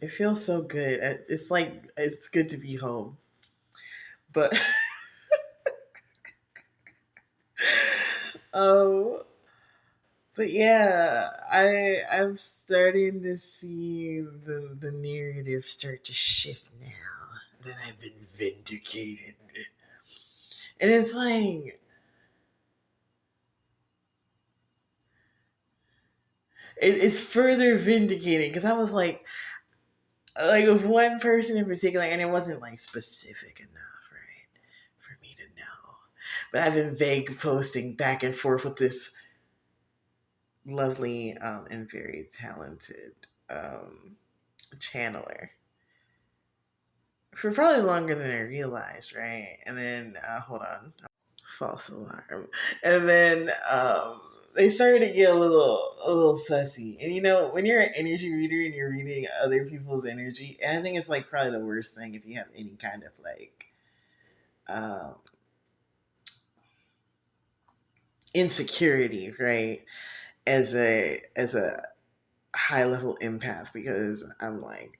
It feels so good. It's like it's good to be home. But um but yeah, I'm starting to see the narrative start to shift now that I've been vindicated. And it's like it's further vindicating because I was like with one person in particular, and it wasn't like specific enough, right, for me to know. But I've been vague posting back and forth with this lovely and very talented channeler for probably longer than I realized, right? And then hold on, false alarm. And then they started to get a little sussy. And you know, when you're an energy reader and you're reading other people's energy, and I think it's like probably the worst thing if you have any kind of like um, insecurity, right? As a high level empath, because I'm like,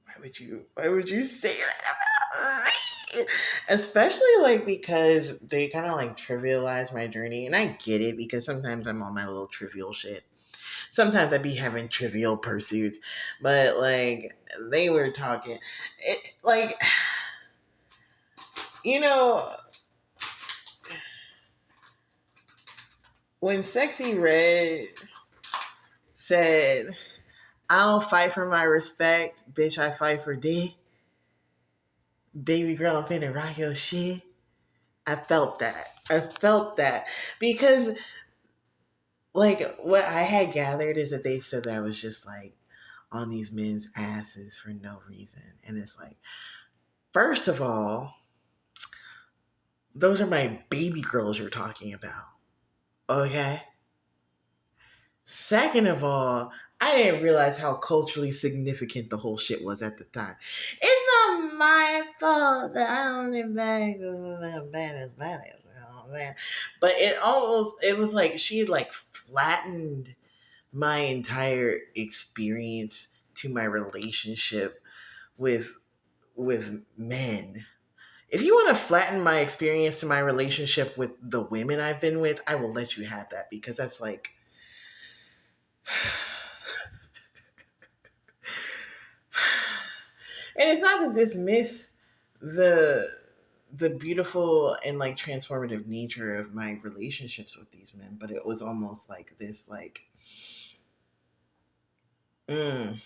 why would you say that about me? Especially like because they kind of like trivialize my journey, and I get it because sometimes I'm on my little trivial shit. Sometimes I be having trivial pursuits, but like they were talking, like you know when Sexy Red said, "I don't fight for my respect, bitch. I fight for D." Baby girl, I'm finna rock your shit. I felt that. I felt that because like what I had gathered is that they said that I was just like on these men's asses for no reason. And it's like, first of all, those are my baby girls you're talking about. Okay? Second of all, I didn't realize how culturally significant the whole shit was at the time. It's not my fault that I don't live back badass. You know what I'm saying? But it was like she had like flattened my entire experience to my relationship with men. If you want to flatten my experience to my relationship with the women I've been with, I will let you have that because that's like and it's not to dismiss the the beautiful and like transformative nature of my relationships with these men, but it was almost like this like mm,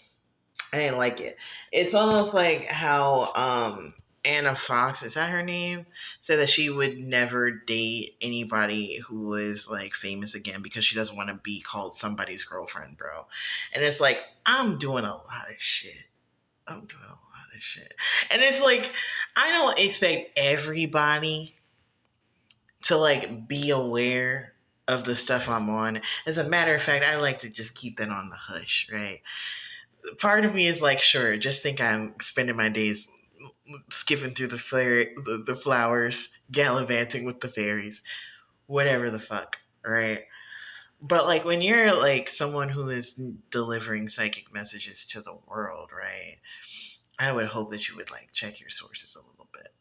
I didn't like it. It's almost like how Anna Fox, is that her name? Said that she would never date anybody who was like famous again because she doesn't want to be called somebody's girlfriend, bro. And it's like, I'm doing a lot of shit. I'm doing a lot of shit. And it's like, I don't expect everybody to like be aware of the stuff I'm on. As a matter of fact, I like to just keep that on the hush, right? Part of me is like, sure, just think I'm spending my days skipping through the flowers, gallivanting with the fairies, whatever the fuck, right? But like when you're like someone who is delivering psychic messages to the world, right? I would hope that you would like check your sources a little bit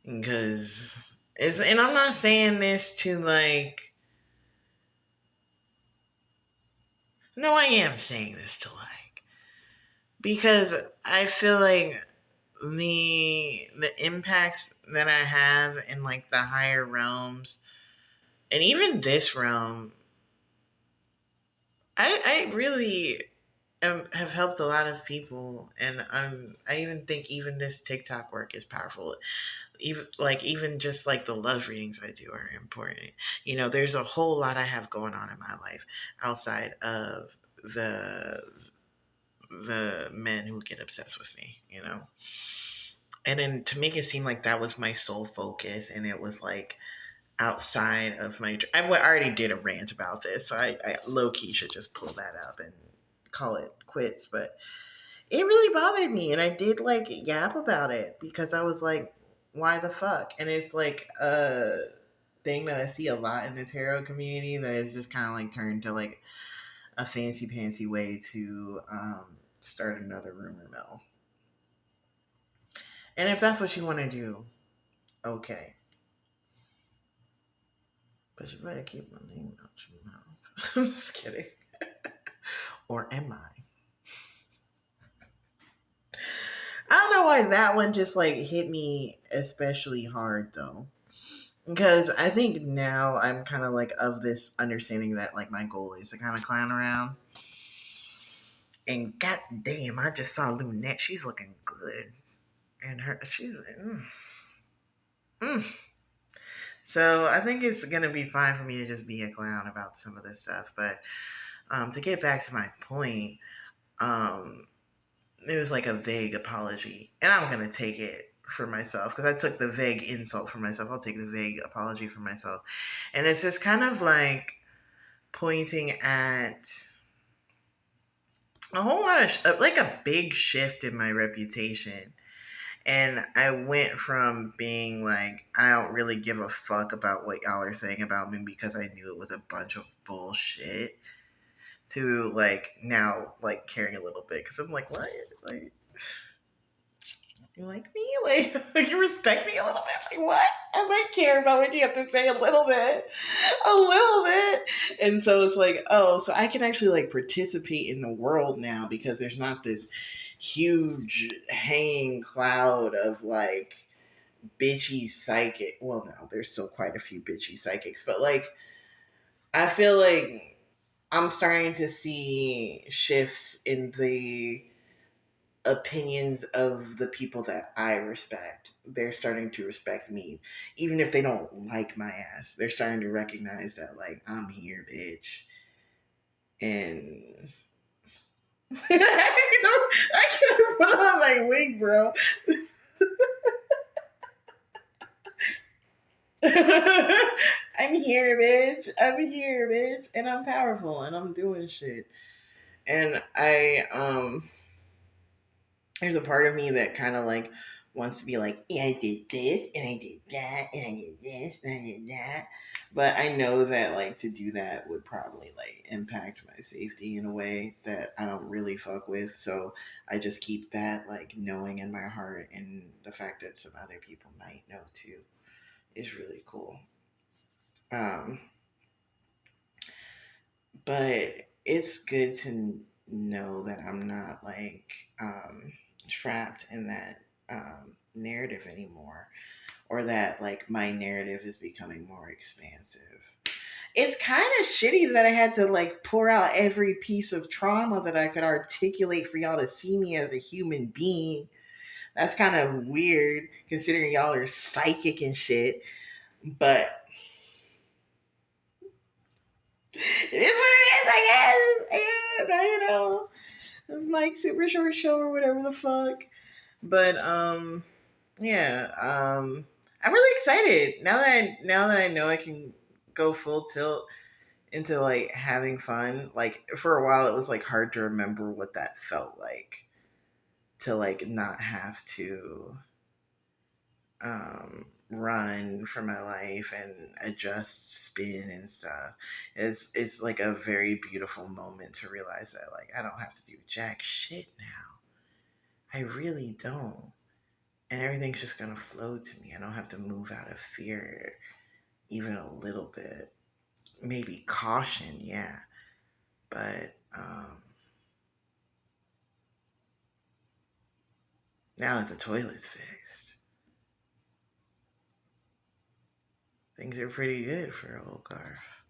because it's, and I'm not saying this to like, no, I am saying this to like, because I feel like the impacts that I have in like the higher realms and even this realm, I really have helped a lot of people, and I even think even this TikTok work is powerful. Even just like the love readings I do are important. You know, there's a whole lot I have going on in my life outside of the men who get obsessed with me. You know, and then to make it seem like that was my sole focus, and it was like outside of my. I already did a rant about this, so I low key should just pull that up and call it quits. But it really bothered me, and I did like yap about it because I was like, why the fuck? And it's like a thing that I see a lot in the tarot community that is just kind of like turned to like a fancy pantsy way to start another rumor mill. And if that's what you want to do, okay. But you better keep my name out your mouth. I'm just kidding. Or am I? I don't know why that one just like hit me especially hard though. Because I think now I'm kind of like of this understanding that like my goal is to kind of clown around. And goddamn, I just saw Lunette. She's looking good, and she's mm. So I think it's gonna be fine for me to just be a clown about some of this stuff. But to get back to my point, um, it was like a vague apology, and I'm gonna take it for myself because I took the vague insult for myself. I'll take the vague apology for myself, and it's just kind of like pointing at a whole lot of like a big shift in my reputation. And I went from being like, I don't really give a fuck about what y'all are saying about me because I knew it was a bunch of bullshit, to like now like caring a little bit because I'm like, what? Like, you like me? Like, you respect me a little bit? Like, what? I might care about what you have to say a little bit. A little bit. And so it's like, oh, so I can actually like participate in the world now because there's not this huge hanging cloud of like bitchy psychic. Well, no, there's still quite a few bitchy psychics, but like, I feel like I'm starting to see shifts in the opinions of the people that I respect. They're starting to respect me. Even if they don't like my ass, they're starting to recognize that, like, I'm here, bitch. And I can't put on my wig, bro. I'm here, bitch. I'm here, bitch. And I'm powerful and I'm doing shit. And there's a part of me that kind of like wants to be like, yeah, I did this and I did that and I did this and I did that. But I know that like to do that would probably like impact my safety in a way that I don't really fuck with. So I just keep that like knowing in my heart, and the fact that some other people might know too is really cool. Um, but it's good to know that I'm not like trapped in that narrative anymore, or that like my narrative is becoming more expansive. It's kind of shitty that I had to like pour out every piece of trauma that I could articulate for y'all to see me as a human being. That's kind of weird considering y'all are psychic and shit. But it is what it is, I guess. And, you know, it's Mike Super Short Show or whatever the fuck. But yeah, I'm really excited now that I know I can go full tilt into like having fun. Like for a while, it was like hard to remember what that felt like to like not have to run for my life and adjust spin and stuff. It's like a very beautiful moment to realize that like I don't have to do jack shit now. I really don't. And everything's just gonna flow to me. I don't have to move out of fear even a little bit. Maybe caution, yeah. But now that the toilet's fixed, things are pretty good for old Garf.